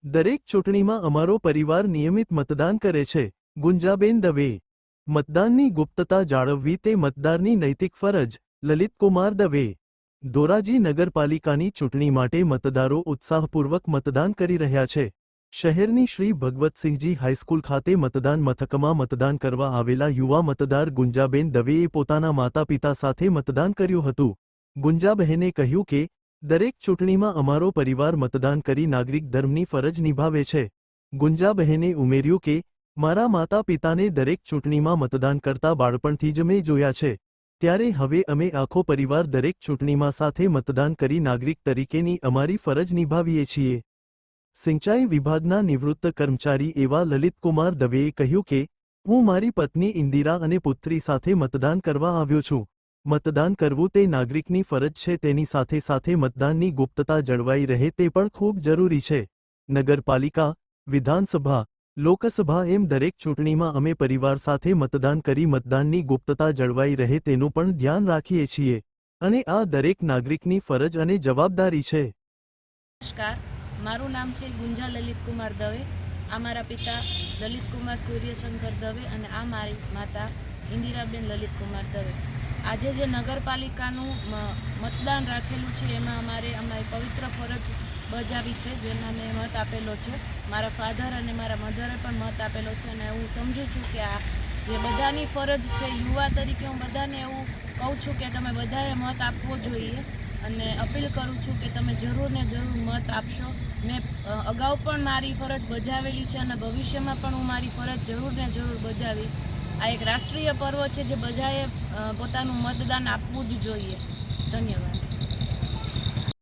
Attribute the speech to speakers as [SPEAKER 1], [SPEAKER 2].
[SPEAKER 1] દરેક ચૂંટણીમાં અમારો પરિવાર નિયમિત મતદાન કરે છે. ગુંજાબેન દવે. મતદાનની ગુપ્તતા જાળવવી તે મતદારની નૈતિક ફરજ. લલિતકુમાર દવે. ધોરાજી નગરપાલિકાની ચૂંટણી માટે મતદારો ઉત્સાહપૂર્વક મતદાન કરી રહ્યા છે. શહેરની શ્રી ભગવતસિંહજી હાઈસ્કૂલ ખાતે મતદાન મથકમાં મતદાન કરવા આવેલા યુવા મતદાર ગુંજાબેન દવેએ પોતાના માતાપિતા સાથે મતદાન કર્યું હતું. ગુંજાબહેને કહ્યું કે દરેક ચૂંટણીમાં અમારો પરિવાર મતદાન કરી નાગરિક ધર્મની ફરજ નિભાવે છે. ગુંજાબહેને ઉમેર્યું કે મારા માતા પિતાને દરેક ચૂંટણીમાં મતદાન કરતા બાળપણથી જ મેં જોયા છે. ત્યારે હવે અમે આખો પરિવાર દરેક ચૂંટણીમાં સાથે મતદાન કરી નાગરિક તરીકેની અમારી ફરજ નિભાવીએ છીએ. સિંચાઈ વિભાગના નિવૃત્ત કર્મચારી એવા લલિતકુમાર દવેએ કહ્યું કે હું મારી પત્ની ઇન્દિરા અને પુત્રી સાથે મતદાન કરવા આવ્યો છું. મતદાન કરવું તે નાગરિકની ફરજ છે. તેની સાથે સાથે મતદાનની ગુપ્તતા જળવાઈ રહે તે પણ ખૂબ જરૂરી છે. નગરપાલિકા, વિધાનસભા, લોકસભા એમ દરેક ચૂંટણીમાં અમે પરિવાર સાથે મતદાન કરી મતદાનની ગુપ્તતા જળવાઈ રહે તેનું પણ ધ્યાન રાખીએ છીએ અને આ દરેક નાગરિકની ફરજ અને જવાબદારી છે.
[SPEAKER 2] નમસ્કાર, મારું નામ છે ગુંજા લલિતકુમાર દવે. આ મારા પિતા લલિતકુમાર સૂર્યશંકર દવે અને આ મારી માતા ઇન્દિરાબેન લલિતકુમાર દવે. આજે જે નગરપાલિકાનું મતદાન રાખેલું છે એમાં અમારી પવિત્ર ફરજ બજાવી છે, જેમાં મેં મત આપેલો છે. મારા ફાધર અને મારા મધરે પણ મત આપેલો છે અને હું સમજું છું કે આ જે બધાની ફરજ છે, યુવા તરીકે હું બધાને એવું કહું છું કે તમે બધાએ મત આપવો જોઈએ અને અપીલ કરું છું કે તમે જરૂર ને જરૂર મત આપશો. મેં અગાઉ પણ મારી ફરજ બજાવેલી છે અને ભવિષ્યમાં પણ હું મારી ફરજ જરૂર ને જરૂર બજાવીશ. આ એક રાષ્ટ્રીય પર્વ છે જે બધાએ પોતાનું મતદાન આપવું જ જોઈએ. ધન્યવાદ.